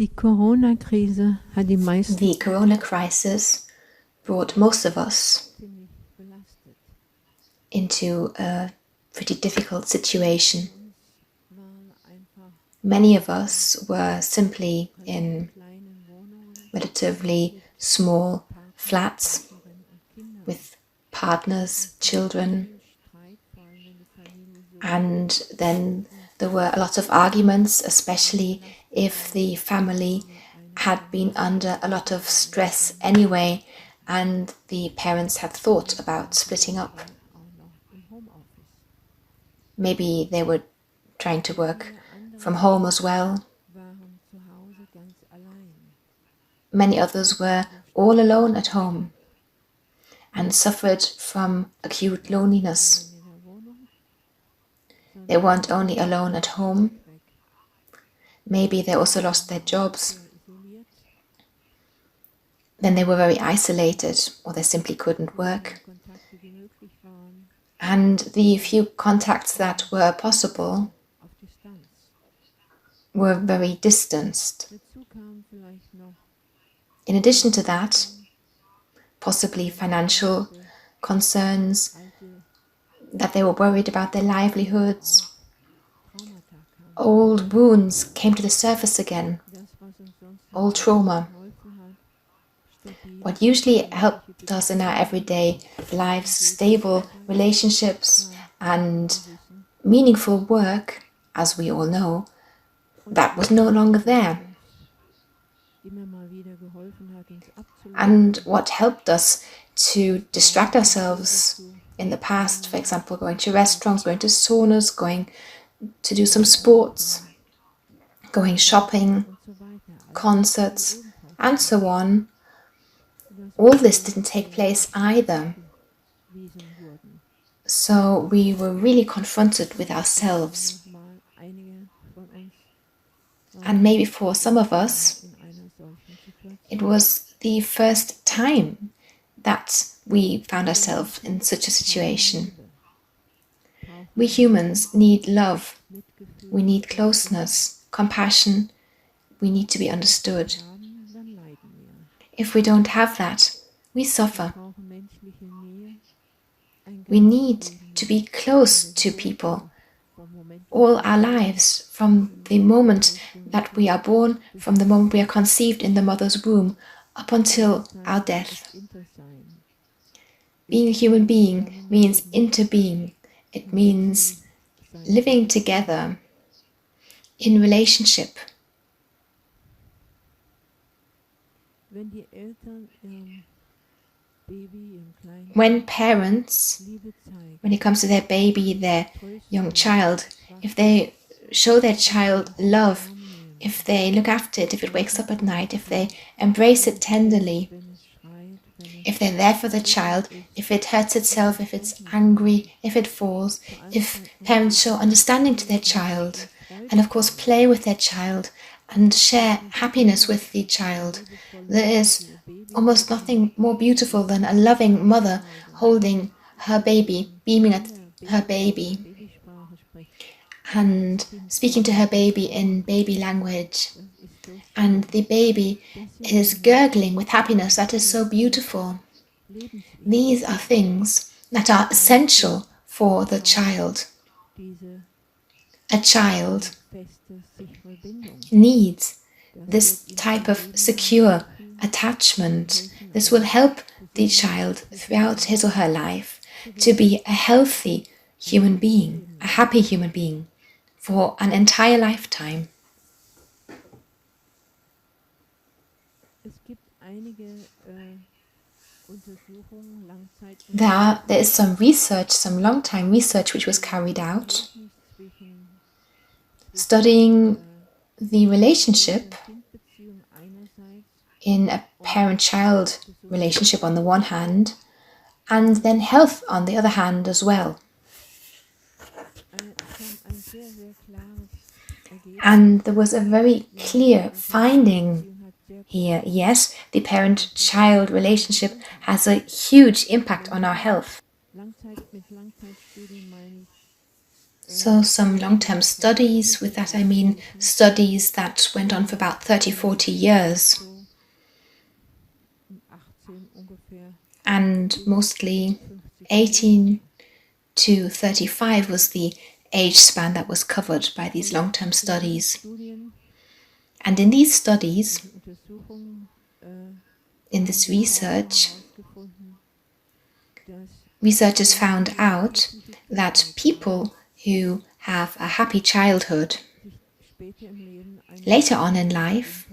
Die Corona-Krise hat die meisten The corona crisis brought most of us into a pretty difficult situation. Many of us were simply in relatively small flats with partners, children, and then there were a lot of arguments, especially if the family had been under a lot of stress anyway and the parents had thought about splitting up. Maybe they were trying to work from home as well. Many others were all alone at home and suffered from acute loneliness. They weren't only alone at home, maybe they also lost their jobs. Then they were very isolated, or they simply couldn't work. And the few contacts that were possible were very distanced. In addition to that, possibly financial concerns, that they were worried about their livelihoods. Old wounds came to the surface again, old trauma. What usually helped us in our everyday lives, stable relationships and meaningful work, as we all know, that was no longer there. And what helped us to distract ourselves in the past, for example, going to restaurants, going to saunas, going to do some sports, going shopping, concerts, and so on, all this didn't take place either. So we were really confronted with ourselves. And maybe for some of us, it was the first time that we found ourselves in such a situation. We humans need love, we need closeness, compassion, we need to be understood. If we don't have that, we suffer. We need to be close to people all our lives, from the moment that we are born, from the moment we are conceived in the mother's womb, up until our death. Being a human being means interbeing. It means living together in relationship. When parents, when it comes to their baby, their young child, if they show their child love, if they look after it, if it wakes up at night, if they embrace it tenderly, if they're there for the child, if it hurts itself, if it's angry, if it falls, if parents show understanding to their child, and of course play with their child and share happiness with the child, there is almost nothing more beautiful than a loving mother holding her baby, beaming at her baby, and speaking to her baby in baby language. And the baby is gurgling with happiness. That is so beautiful. These are things that are essential for the child. A child needs this type of secure attachment. This will help the child throughout his or her life to be a healthy human being, a happy human being for an entire lifetime. There is some research, some long-time research which was carried out, studying the relationship in a parent-child relationship on the one hand, and then health on the other hand as well. And there was a very clear finding here. Yes, the parent-child relationship has a huge impact on our health. So some long-term studies, with that I mean studies that went on for about 30-40 years, and mostly 18 to 35 was the age span that was covered by these long-term studies. And in these studies, in this research, researchers found out that people who have a happy childhood later on in life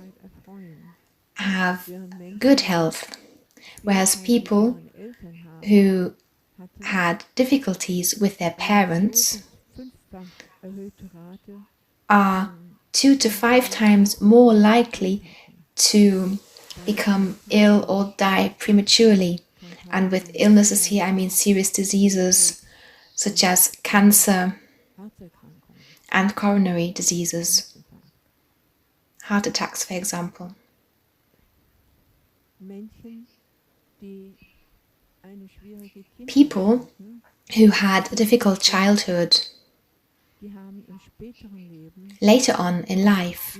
have good health, whereas people who had difficulties with their parents are 2 to 5 times more likely to become ill or die prematurely. And with illnesses here, I mean serious diseases such as cancer and coronary diseases, heart attacks, for example. People who had a difficult childhood later on in life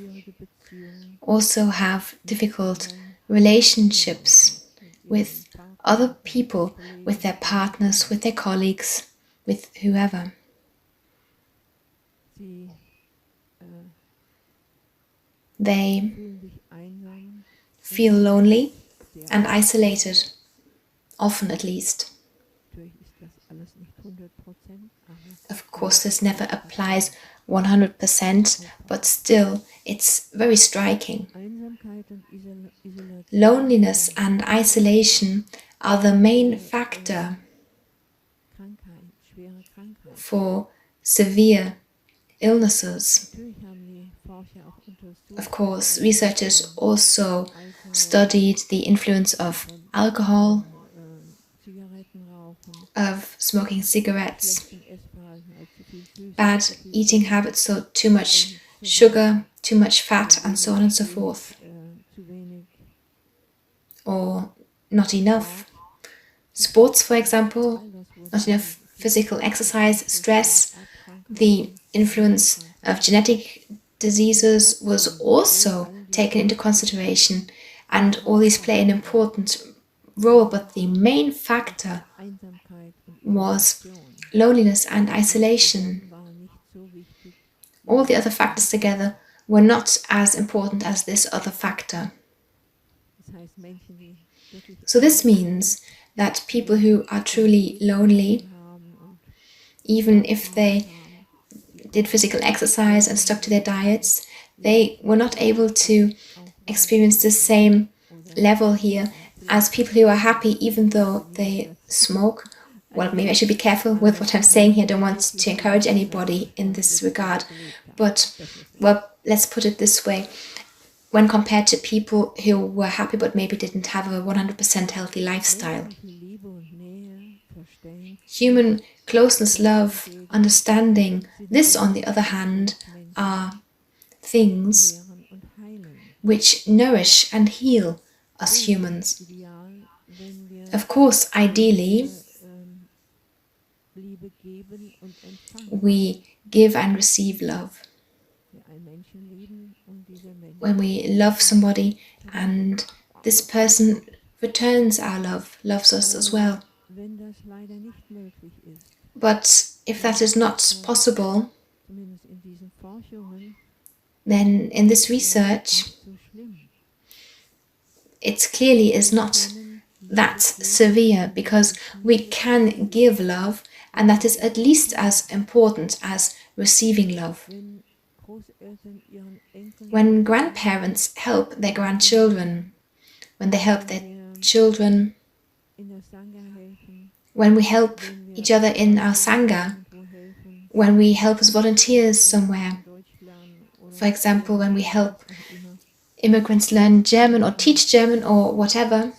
also have difficult relationships with other people, with their partners, with their colleagues, with whoever. They feel lonely and isolated, often at least. Of course, this never applies 100%, but still, it's very striking. Loneliness and isolation are the main factor for severe illnesses. Of course, researchers also studied the influence of alcohol, of smoking cigarettes, bad eating habits, so too much sugar, too much fat, and so on and so forth, or not enough sports, for example, not enough physical exercise, stress. The influence of genetic diseases was also taken into consideration, and all these play an important role, but the main factor was loneliness and isolation. All the other factors together were not as important as this other factor. So this means that people who are truly lonely, even if they did physical exercise and stuck to their diets, they were not able to experience the same level here as people who are happy even though they smoke. Well, maybe I should be careful with what I'm saying here. I don't want to encourage anybody in this regard. But, well, let's put it this way. When compared to people who were happy but maybe didn't have a 100% healthy lifestyle. Human closeness, love, understanding, this, on the other hand, are things which nourish and heal us humans. Of course, ideally, we give and receive love. When we love somebody and this person returns our love, loves us as well. But if that is not possible, then in this research, it clearly is not that severe, because we can give love, and that is at least as important as receiving love. When grandparents help their grandchildren, when they help their children, when we help each other in our Sangha, when we help as volunteers somewhere, for example, when we help immigrants learn German or teach German or whatever,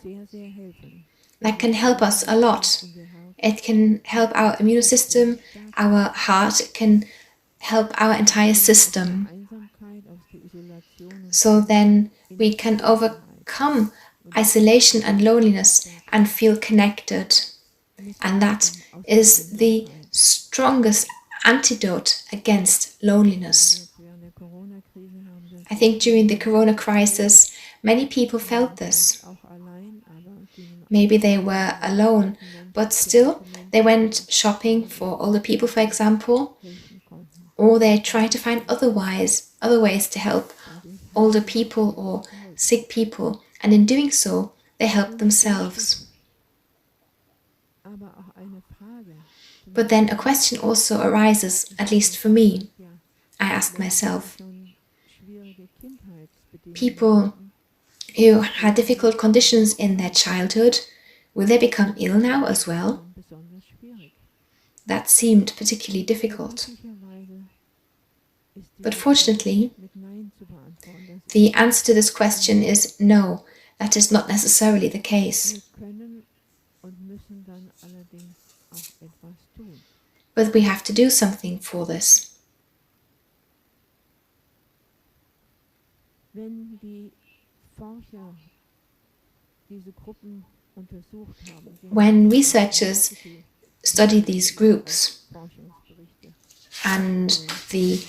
that can help us a lot. It can help our immune system, our heart, it can help our entire system. So then we can overcome isolation and loneliness and feel connected. And that is the strongest antidote against loneliness. I think during the Corona crisis, many people felt this. Maybe they were alone, but still they went shopping for older people, for example, or they tried to find other ways to help older people or sick people, and in doing so, they helped themselves. But then a question also arises, at least for me. I asked myself, people who had difficult conditions in their childhood, will they become ill now as well? That seemed particularly difficult. But fortunately, the answer to this question is no, that is not necessarily the case. But we have to do something for this. When researchers studied these groups, and the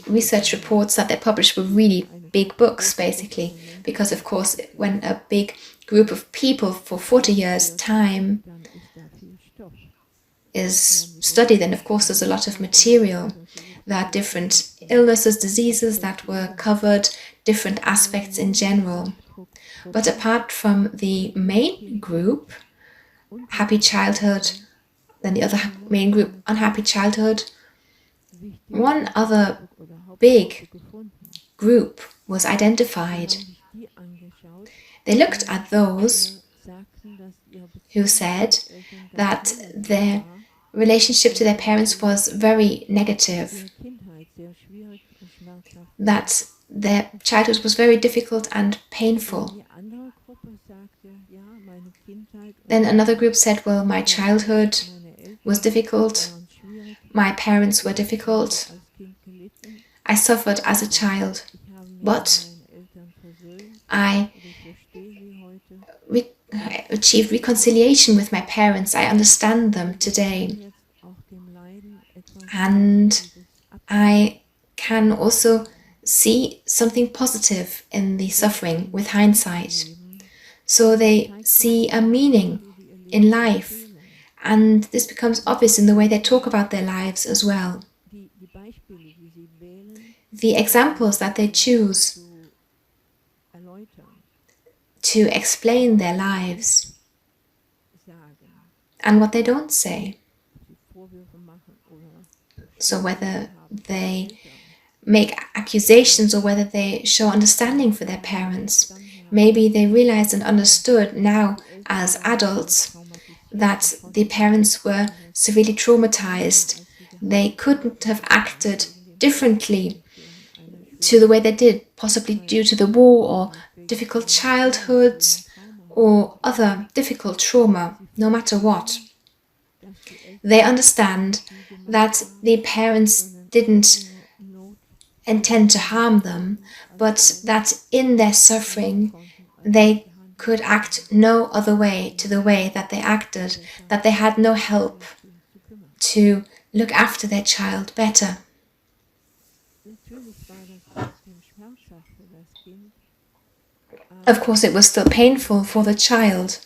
research reports that they published were really big books, basically, because of course when a big group of people for 40 years' time is studied, then of course there's a lot of material. There are different illnesses, diseases that were covered, different aspects in general. But apart from the main group, happy childhood, then the other main group, unhappy childhood, one other big group was identified. They looked at those who said that their relationship to their parents was very negative, that their childhood was very difficult and painful. Then another group said, well, my childhood was difficult, my parents were difficult, I suffered as a child, but I achieved reconciliation with my parents. I understand them today. And I can also see something positive in the suffering with hindsight. So they see a meaning in life, and this becomes obvious in the way they talk about their lives as well. The examples that they choose to explain their lives and what they don't say. So whether they make accusations or whether they show understanding for their parents. Maybe they realized and understood now as adults that the parents were severely traumatized. They couldn't have acted differently to the way they did, possibly due to the war or difficult childhoods or other difficult trauma, no matter what. They understand that the parents didn't intend to harm them, but that in their suffering they could act no other way to the way that they acted, that they had no help to look after their child better. Of course, it was still painful for the child,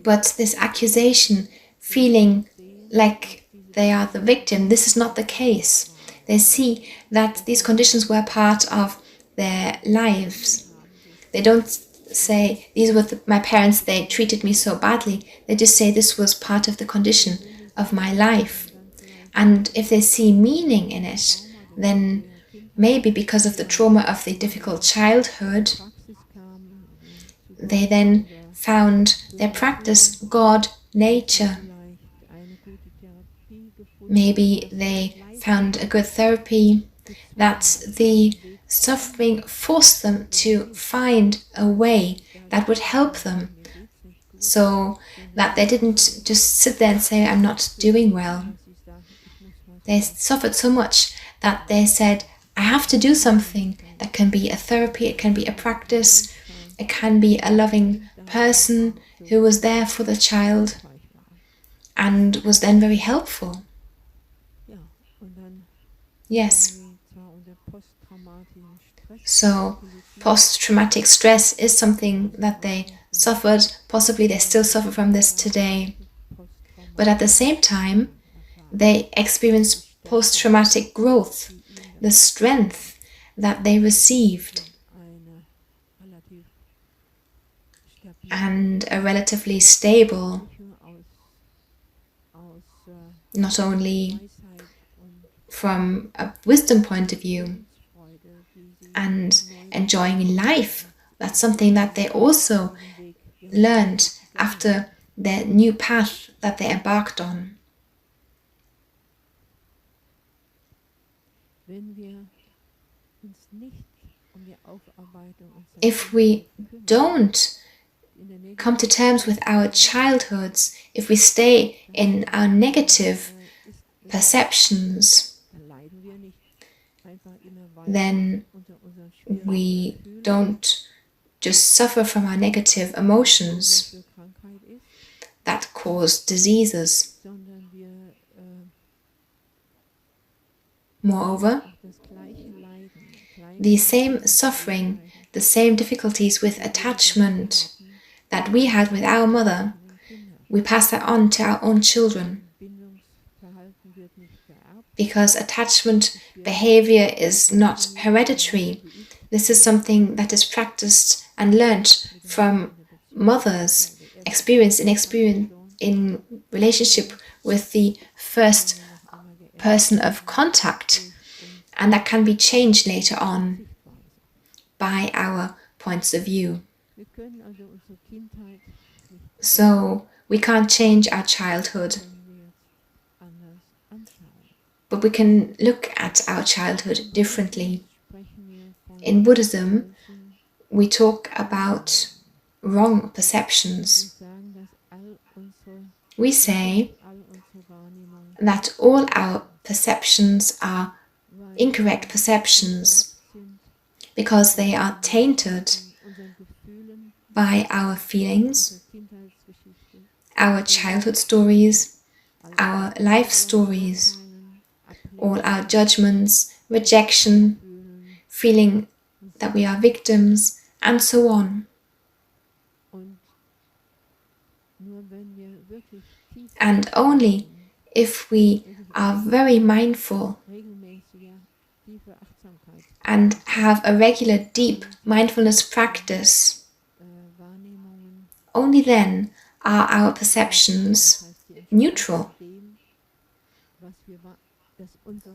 but this accusation, feeling like they are the victim, this is not the case. They see that these conditions were part of their lives. They don't say, these were my parents, they treated me so badly. They just say, this was part of the condition of my life. And if they see meaning in it, then maybe because of the trauma of the difficult childhood, they then found their practice, God, nature. Maybe they found a good therapy, that the suffering forced them to find a way that would help them, so that they didn't just sit there and say, I'm not doing well. They suffered so much that they said, I have to do something. That can be a therapy, it can be a practice, it can be a loving person who was there for the child. and was then very helpful. Yes. So post-traumatic stress is something that they suffered. Possibly they still suffer from this today. But at the same time, they experience post-traumatic growth, the strength that they received, and a relatively stable, not only from a wisdom point of view and enjoying life. That's something that they also learned after their new path that they embarked on. If we don't come to terms with our childhoods, if we stay in our negative perceptions, then we don't just suffer from our negative emotions that cause diseases. Moreover, the same suffering, the same difficulties with attachment that we had with our mother, we pass that on to our own children. Because attachment behavior is not hereditary. This is something that is practiced and learnt from mothers, experienced in relationship with the first person of contact, and that can be changed later on by our points of view. So we can't change our childhood, but we can look at our childhood differently. In Buddhism, we talk about wrong perceptions. We say that all our perceptions are incorrect perceptions because they are tainted by our feelings, our childhood stories, our life stories, all our judgments, rejection, feeling that we are victims, and so on. And only if we are very mindful and have a regular deep mindfulness practice, only then are our perceptions neutral.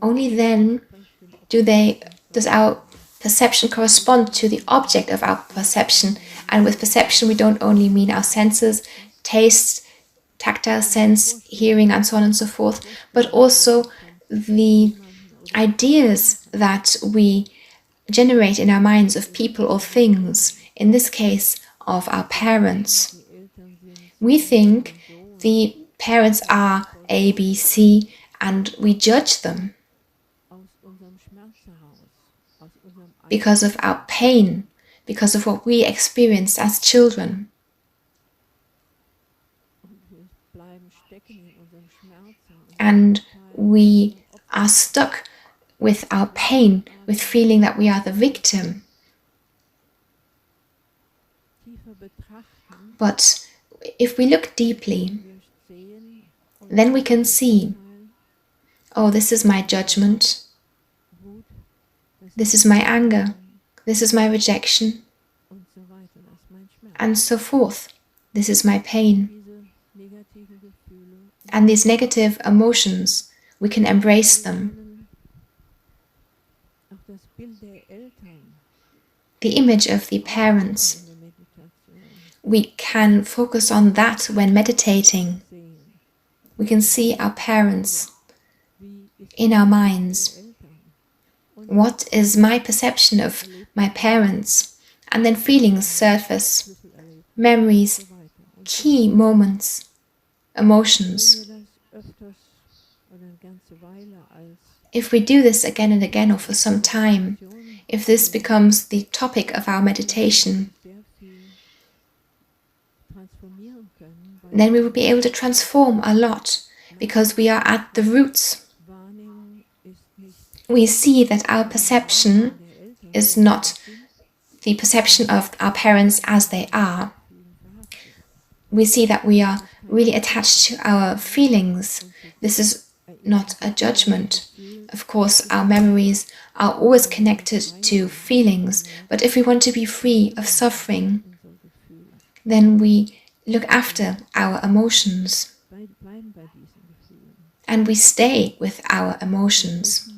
Only then does our perception correspond to the object of our perception. And with perception, we don't only mean our senses, taste, tactile sense, hearing, and so on and so forth, but also the ideas that we generate in our minds of people or things, in this case of our parents. We think the parents are A, B, C, and we judge them because of our pain, because of what we experienced as children. And we are stuck with our pain, with feeling that we are the victim. But if we look deeply, then we can see, oh, this is my judgment, this is my anger, this is my rejection, and so forth. This is my pain. And these negative emotions, we can embrace them. The image of the parents, we can focus on that when meditating. We can see our parents in our minds. What is my perception of my parents? And then feelings surface, memories, key moments, emotions. If we do this again and again or for some time, if this becomes the topic of our meditation, then we will be able to transform a lot, because we are at the roots. We see that our perception is not the perception of our parents as they are. We see that we are really attached to our feelings. This is not a judgment. Of course, our memories are always connected to feelings, but if we want to be free of suffering, then we look after our emotions and we stay with our emotions.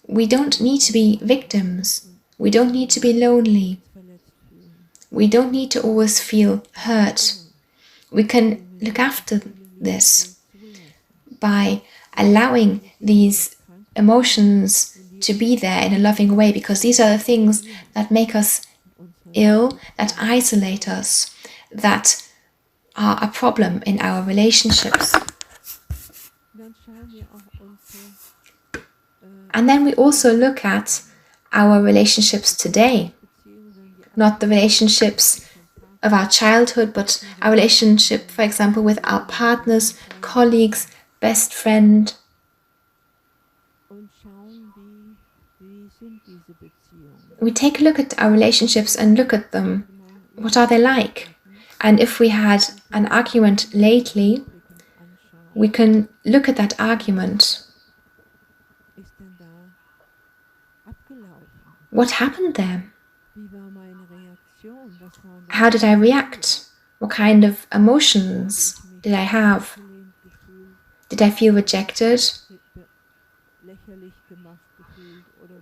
We don't need to be victims. We don't need to be lonely. We don't need to always feel hurt. We can look after this by allowing these emotions to be there in a loving way, because these are the things that make us ill, that isolate us, that are a problem in our relationships. And then we also look at our relationships today, not the relationships of our childhood, but our relationship, for example, with our partners, colleagues, best friend. We take a look at our relationships and look at them. What are they like? And if we had an argument lately, we can look at that argument. What happened there? How did I react? What kind of emotions did I have? Did I feel rejected?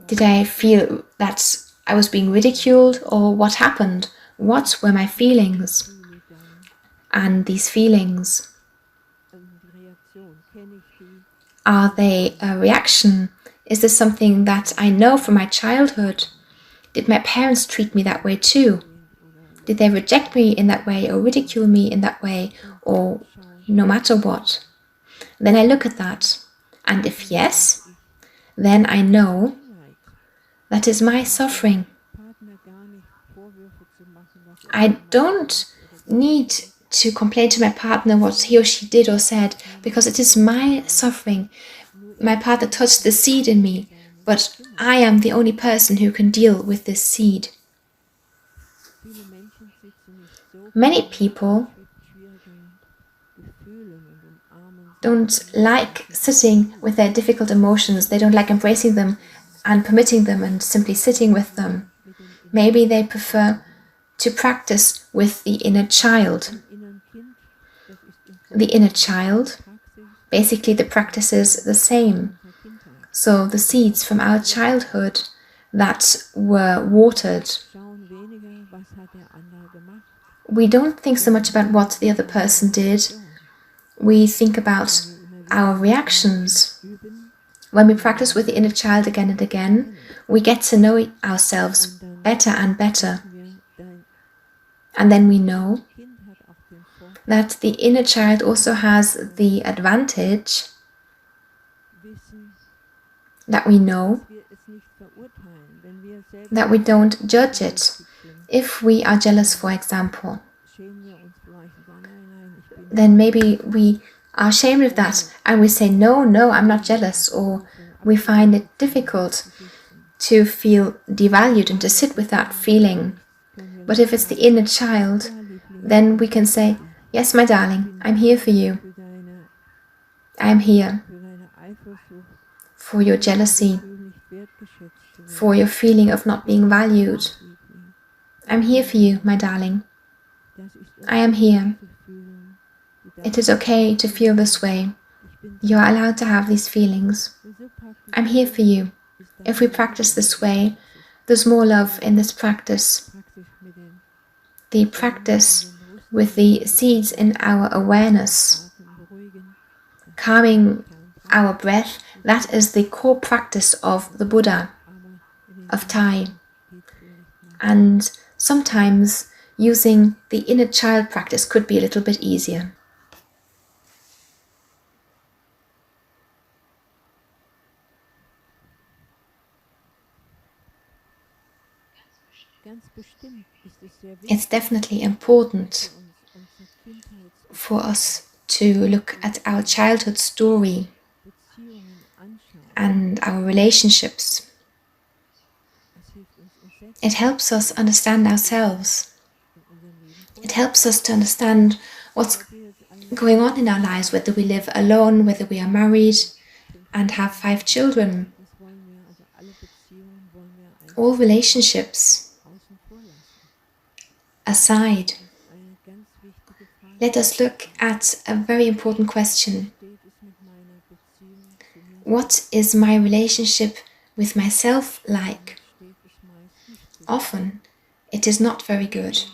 Did I feel that I was being ridiculed, or what happened? What were my feelings? And these feelings, are they a reaction? Is this something that I know from my childhood? Did my parents treat me that way too? Did they reject me in that way, or ridicule me in that way, or no matter what? Then I look at that, and if yes, then I know that is my suffering. I don't need to complain to my partner what he or she did or said, because it is my suffering. My partner touched the seed in me, but I am the only person who can deal with this seed. Many people don't like sitting with their difficult emotions. They don't like embracing them and permitting them and simply sitting with them. Maybe they prefer to practice with the inner child. The inner child, basically the practice is the same. So the seeds from our childhood that were watered, we don't think so much about what the other person did. We think about our reactions. When we practice with the inner child again and again, we get to know ourselves better and better. And then we know that the inner child also has the advantage that we know that we don't judge it. If we are jealous, for example, then maybe we are ashamed of that and we say, no, I'm not jealous, or we find it difficult to feel devalued and to sit with that feeling. But if it's the inner child, then we can say, yes, my darling, I'm here for you. I'm here for your jealousy, for your feeling of not being valued. I'm here for you, my darling. I am here. It is okay to feel this way. You are allowed to have these feelings. I'm here for you. If we practice this way, there's more love in this practice. The practice with the seeds in our awareness, calming our breath, that is the core practice of the Buddha, of Thai. And sometimes using the inner child practice could be a little bit easier. It's definitely important for us to look at our childhood story and our relationships. It helps us understand ourselves. It helps us to understand what's going on in our lives, whether we live alone, whether we are married and have 5 children. All relationships aside, let us look at a very important question. What is my relationship with myself like? Often, it is not very good.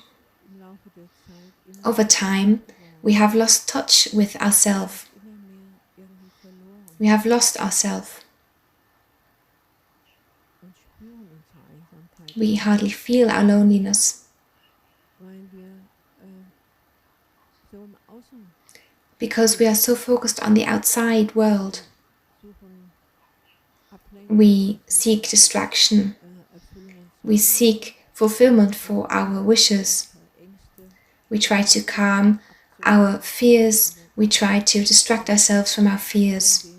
Over time, we have lost touch with ourselves. We have lost ourselves. We hardly feel our loneliness because we are so focused on the outside world. We seek distraction. We seek fulfillment for our wishes. We try to calm our fears. We try to distract ourselves from our fears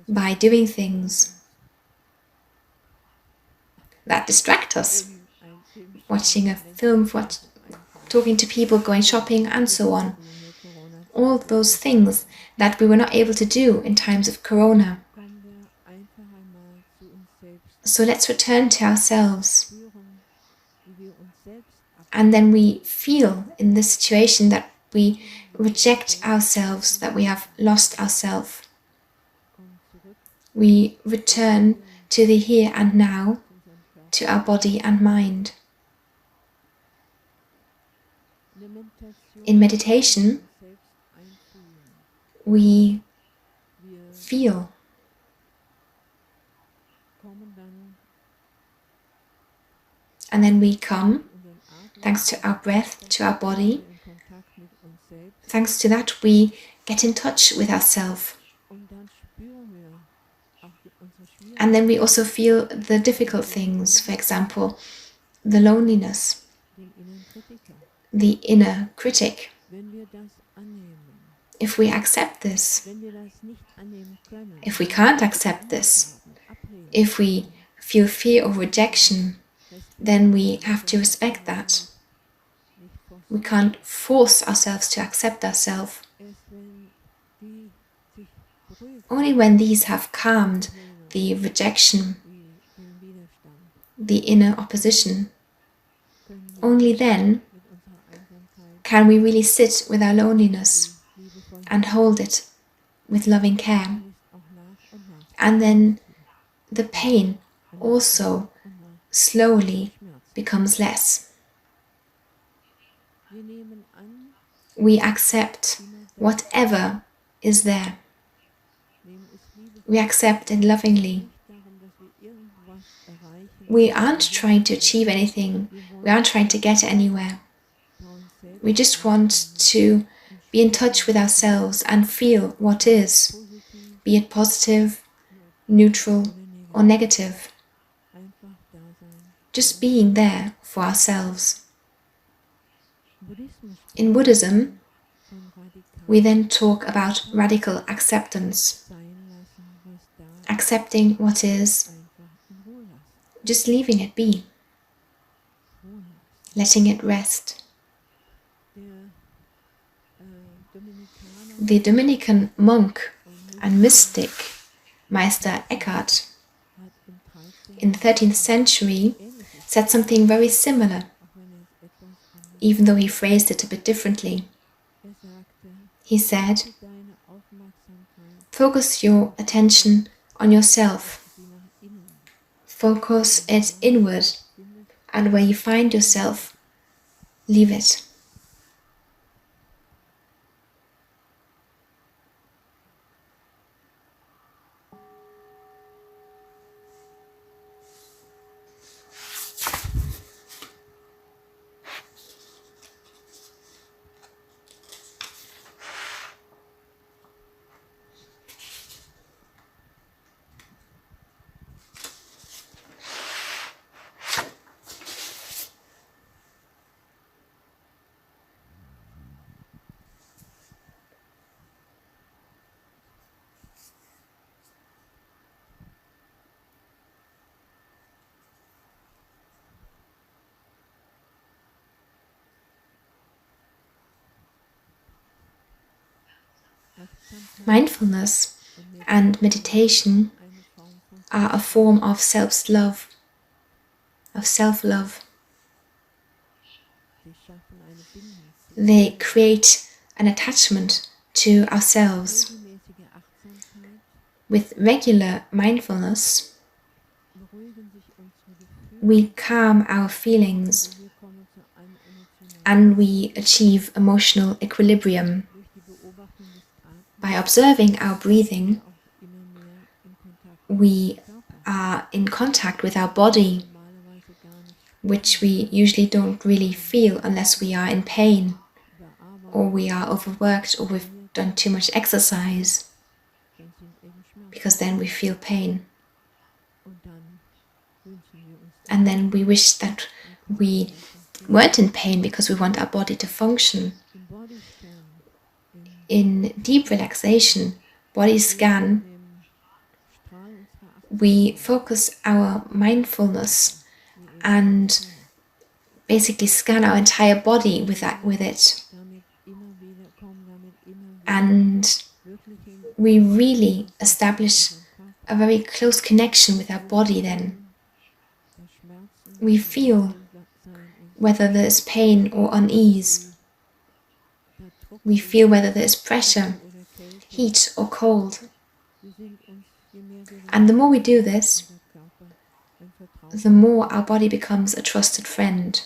by doing things that distract us. Watching a film, talking to people, going shopping, and so on. All those things that we were not able to do in times of Corona. So let's return to ourselves. And then we feel in this situation that we reject ourselves, that we have lost ourselves. We return to the here and now, to our body and mind. In meditation, we feel. And then we come, thanks to our breath, to our body. Thanks to that, we get in touch with ourselves. And then we also feel the difficult things, for example, the loneliness, the inner critic. If we accept this, if we can't accept this, if we feel fear of rejection, then we have to respect that. We can't force ourselves to accept ourselves. Only when these have calmed the rejection, the inner opposition, only then can we really sit with our loneliness and hold it with loving care. And then the pain also slowly becomes less. We accept whatever is there. We accept it lovingly. We aren't trying to achieve anything. We aren't trying to get anywhere. We just want to be in touch with ourselves and feel what is, be it positive, neutral, or negative. Just being there for ourselves. In Buddhism, we then talk about radical acceptance. Accepting what is, just leaving it be, letting it rest. The Dominican monk and mystic Meister Eckhart in the 13th century said something very similar, even though he phrased it a bit differently. He said, focus your attention on yourself. Focus it inward, and where you find yourself, leave it. Mindfulness and meditation are a form of self-love, They create an attachment to ourselves. With regular mindfulness, we calm our feelings and we achieve emotional equilibrium. By observing our breathing, we are in contact with our body, which we usually don't really feel unless we are in pain, or we are overworked, or we've done too much exercise, because then we feel pain. And then we wish that we weren't in pain because we want our body to function. In deep relaxation, body scan, we focus our mindfulness and basically scan our entire body with it. And we really establish a very close connection with our body then. We feel whether there is pain or unease. We feel whether there is pressure, heat or cold. And the more we do this, the more our body becomes a trusted friend.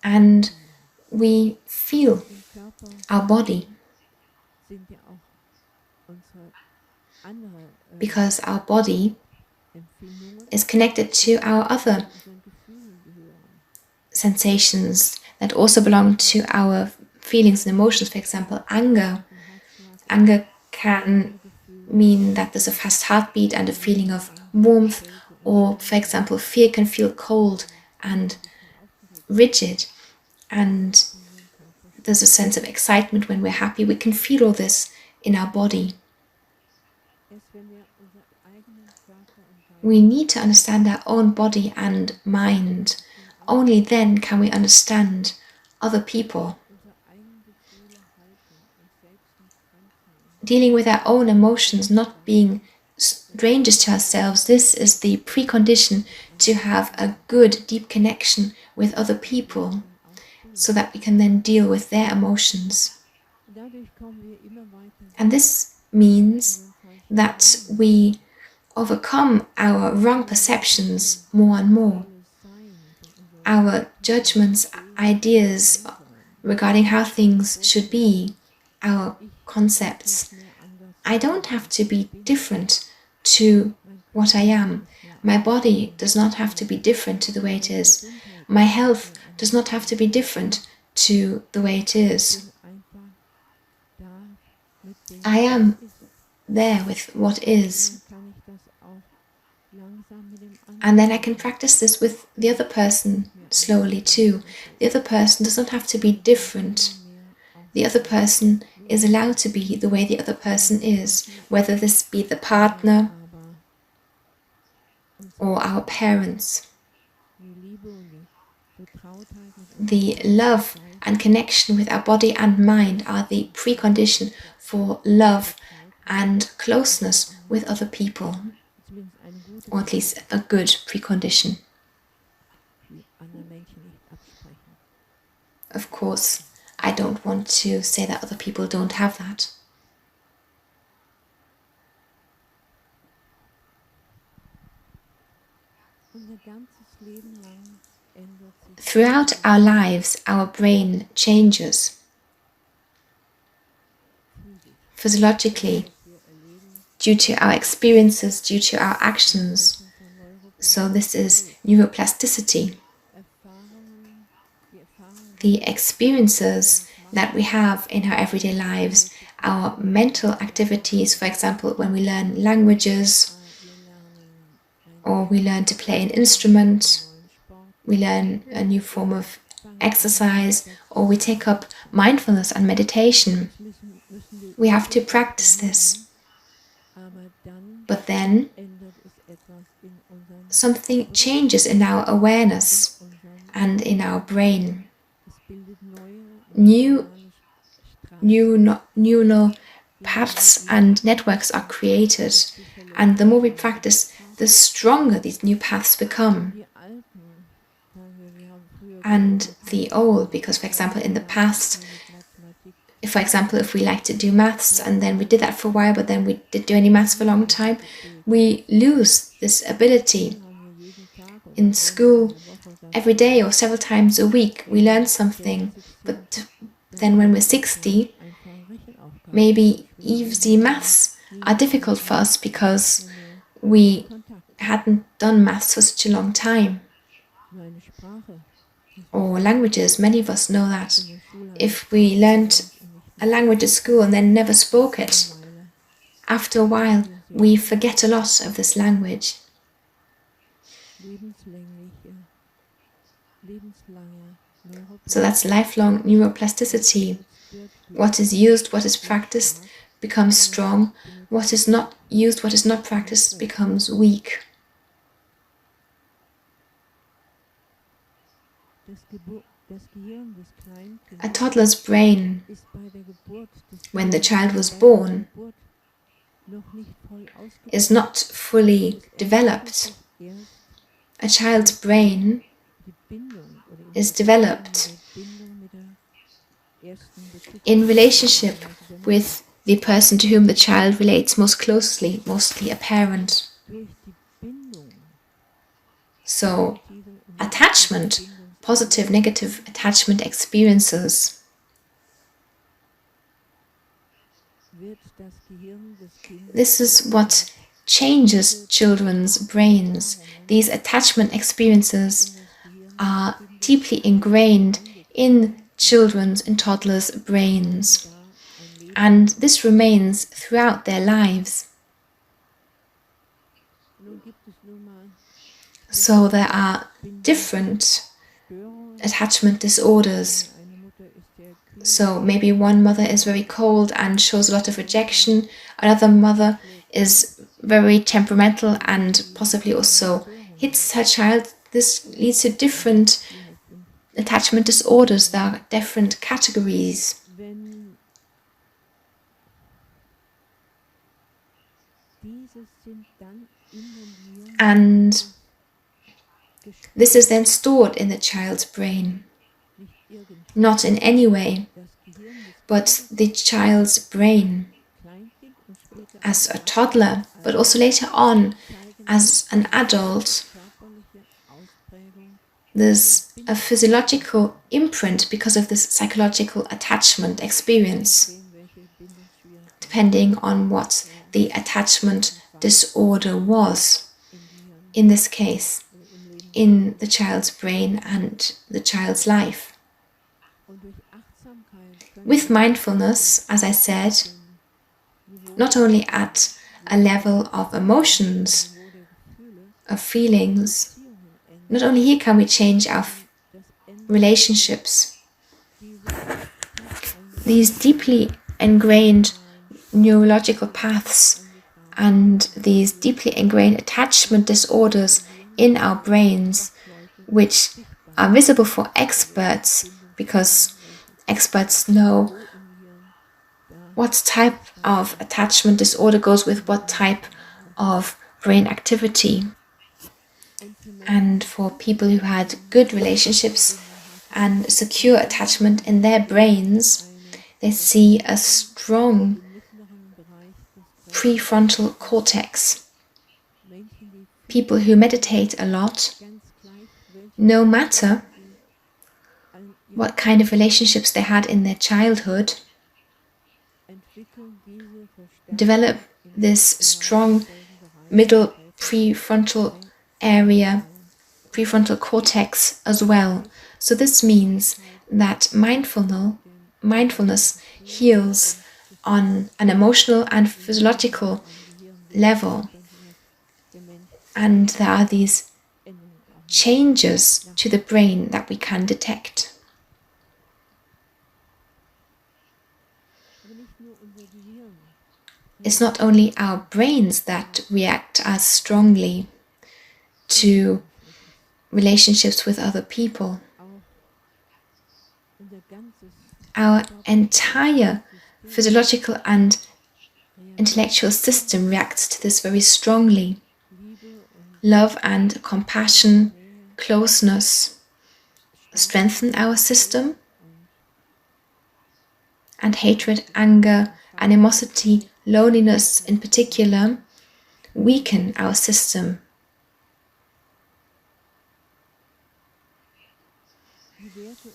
And we feel our body, because our body is connected to our other sensations that also belong to our feelings and emotions. For example, anger. Anger can mean that there's a fast heartbeat and a feeling of warmth, or for example, fear can feel cold and rigid, and there's a sense of excitement when we're happy. We can feel all this in our body. We need to understand our own body and mind. Only then can we understand other people. Dealing with our own emotions, not being strangers to ourselves, this is the precondition to have a good, deep connection with other people, so that we can then deal with their emotions. And this means that we overcome our wrong perceptions more and more. Our judgments, ideas regarding how things should be, our concepts. I don't have to be different to what I am. My body does not have to be different to the way it is. My health does not have to be different to the way it is. I am there with what is. And then I can practice this with the other person slowly too. The other person does not have to be different. The other person is allowed to be the way the other person is, whether this be the partner or our parents. The love and connection with our body and mind are the precondition for love and closeness with other people, or at least a good precondition. Of course, I don't want to say that other people don't have that. Throughout our lives, our brain changes. Physiologically, due to our experiences, due to our actions. So this is neuroplasticity. The experiences that we have in our everyday lives, our mental activities, for example, when we learn languages, or we learn to play an instrument, we learn a new form of exercise, or we take up mindfulness and meditation. We have to practice this. But then something changes in our awareness and in our brain. New neural paths and networks are created, and the more we practice, the stronger these new paths become. And the old, because for example in the past, if we like to do maths and then we did that for a while, but then we didn't do any maths for a long time, we lose this ability. In school, every day or several times a week, we learn something, but then when we're 60, maybe easy maths are difficult for us because we hadn't done maths for such a long time. Or languages, many of us know that. If we learned a language at school and then never spoke it, after a while we forget a lot of this language. So that's lifelong neuroplasticity. What is used, what is practiced, becomes strong. What is not used, what is not practiced, becomes weak. A toddler's brain, when the child was born, is not fully developed. A child's brain is developed in relationship with the person to whom the child relates most closely, mostly a parent. So, attachment, positive, negative attachment experiences, this is what changes children's brains. These attachment experiences are deeply ingrained in children's and toddlers' brains, and this remains throughout their lives. So there are different attachment disorders. So maybe one mother is very cold and shows a lot of rejection, another mother is very temperamental and possibly also hits her child. This leads to different attachment disorders. There are different categories. And this is then stored in the child's brain. Not in any way, but the child's brain as a toddler, but also later on as an adult. There's a physiological imprint because of this psychological attachment experience, depending on what the attachment disorder was, in this case, in the child's brain and the child's life. With mindfulness, as I said, not only at a level of emotions, of feelings, not only here can we change our relationships. These deeply ingrained neurological paths and these deeply ingrained attachment disorders in our brains, which are visible for experts because experts know what type of attachment disorder goes with what type of brain activity. And for people who had good relationships and secure attachment in their brains, they see a strong prefrontal cortex. People who meditate a lot, no matter what kind of relationships they had in their childhood, develop this strong middle prefrontal area, prefrontal cortex as well. So this means that mindfulness heals on an emotional and physiological level. And there are these changes to the brain that we can detect. It's not only our brains that react as strongly to relationships with other people. Our entire physiological and intellectual system reacts to this very strongly. Love and compassion, closeness strengthen our system, and hatred, anger, animosity, loneliness in particular weaken our system.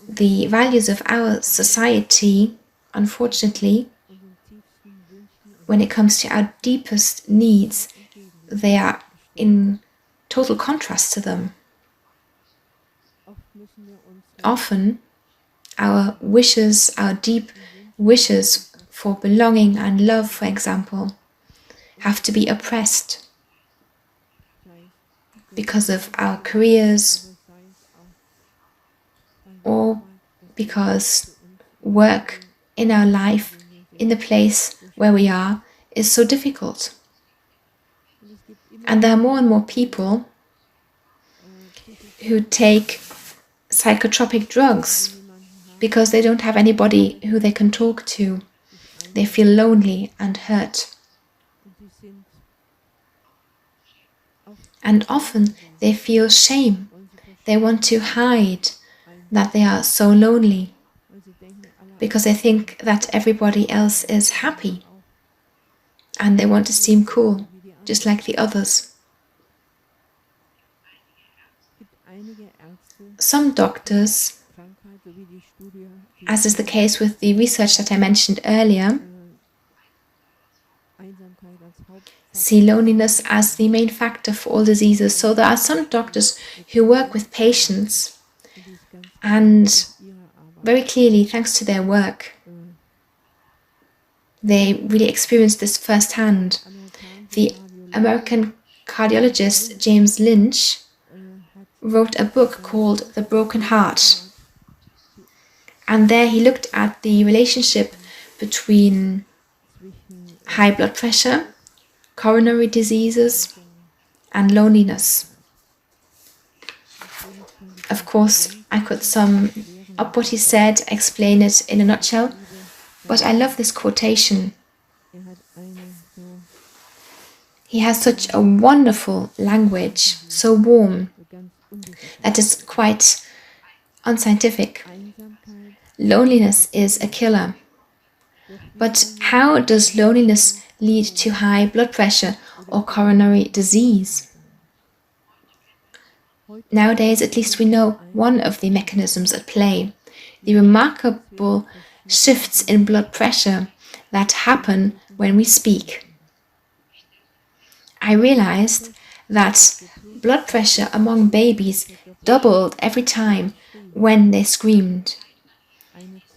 The values of our society, unfortunately, when it comes to our deepest needs, they are in total contrast to them. Often, our wishes, our deep wishes for belonging and love, for example, have to be oppressed because of our careers or because work in our life, in the place where we are, is so difficult. And there are more and more people who take psychotropic drugs because they don't have anybody who they can talk to. They feel lonely and hurt. And often they feel shame. They want to hide that they are so lonely because they think that everybody else is happy and they want to seem cool, just like the others. Some doctors, as is the case with the research that I mentioned earlier, see loneliness as the main factor for all diseases. So there are some doctors who work with patients and very clearly, thanks to their work, they really experienced this firsthand. The American cardiologist James Lynch wrote a book called The Broken Heart. And there he looked at the relationship between high blood pressure, coronary diseases, and loneliness. Of course, I could sum up what he said, explain it in a nutshell, but I love this quotation. He has such a wonderful language, so warm, that is quite unscientific. Loneliness is a killer. But how does loneliness lead to high blood pressure or coronary disease? Nowadays, at least we know one of the mechanisms at play, the remarkable shifts in blood pressure that happen when we speak. I realized that blood pressure among babies doubled every time when they screamed.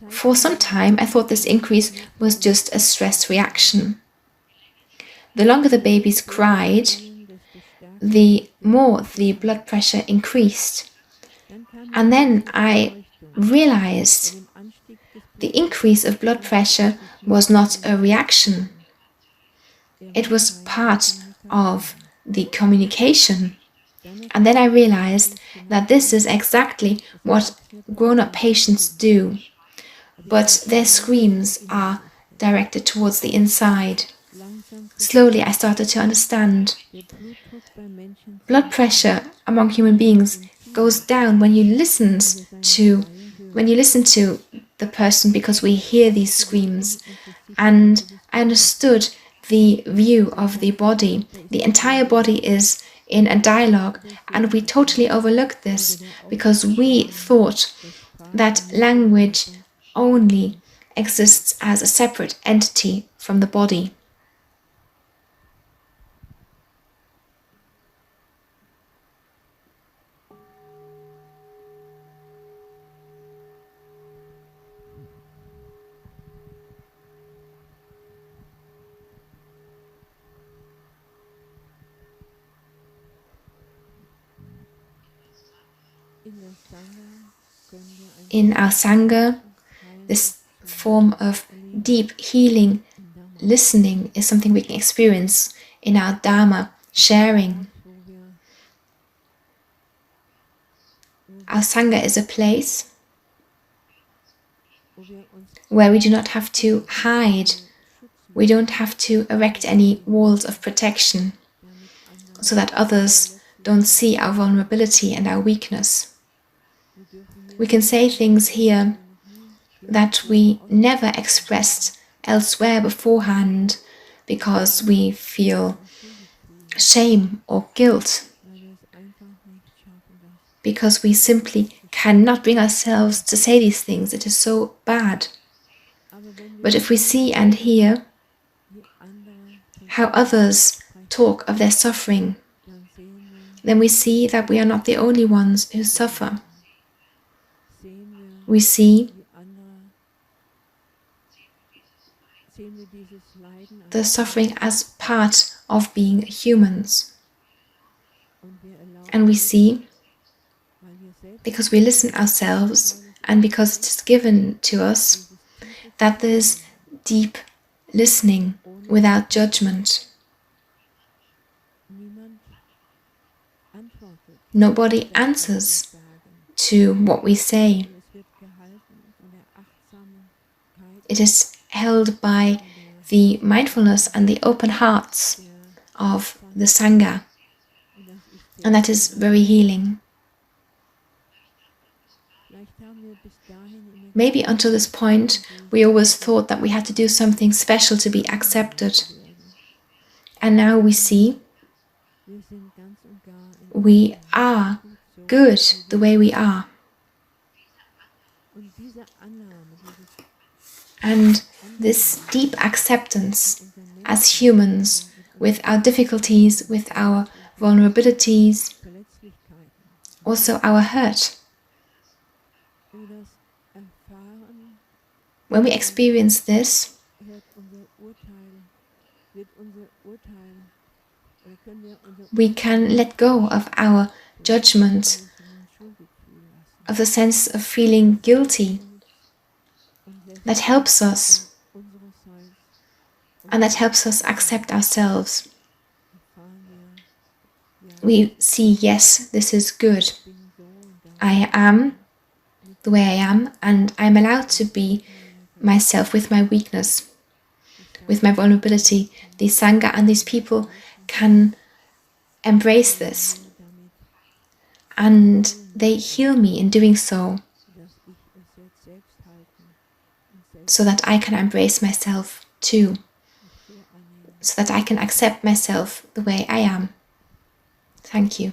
For some time, I thought this increase was just a stress reaction. The longer the babies cried, the more the blood pressure increased. And then I realized the increase of blood pressure was not a reaction. It was part of the communication. And then I realized that this is exactly what grown-up patients do, but their screams are directed towards the inside. Slowly I started to understand. Blood pressure among human beings goes down when you listen to the person, because we hear these screams. And I understood the view of the body. The entire body is in a dialogue, and we totally overlooked this because we thought that language only exists as a separate entity from the body. In our Sangha, this form of deep healing listening is something we can experience in our Dharma sharing. Our Sangha is a place where we do not have to hide. We don't have to erect any walls of protection so that others don't see our vulnerability and our weakness. We can say things here that we never expressed elsewhere beforehand because we feel shame or guilt, because we simply cannot bring ourselves to say these things. It is so bad. But if we see and hear how others talk of their suffering, then we see that we are not the only ones who suffer. We see the suffering as part of being humans. And we see, because we listen ourselves and because it is given to us, that there's deep listening without judgment. Nobody answers to what we say. It is held by the mindfulness and the open hearts of the Sangha, and that is very healing. Maybe until this point, we always thought that we had to do something special to be accepted. And now we see we are good the way we are. And this deep acceptance as humans, with our difficulties, with our vulnerabilities, also our hurt. When we experience this, we can let go of our judgment, of the sense of feeling guilty. That helps us, and that helps us accept ourselves. We see, yes, this is good. I am the way I am, and I'm allowed to be myself with my weakness, with my vulnerability. The Sangha and these people can embrace this, and they heal me in doing so that I can embrace myself too, so that I can accept myself the way I am. Thank you.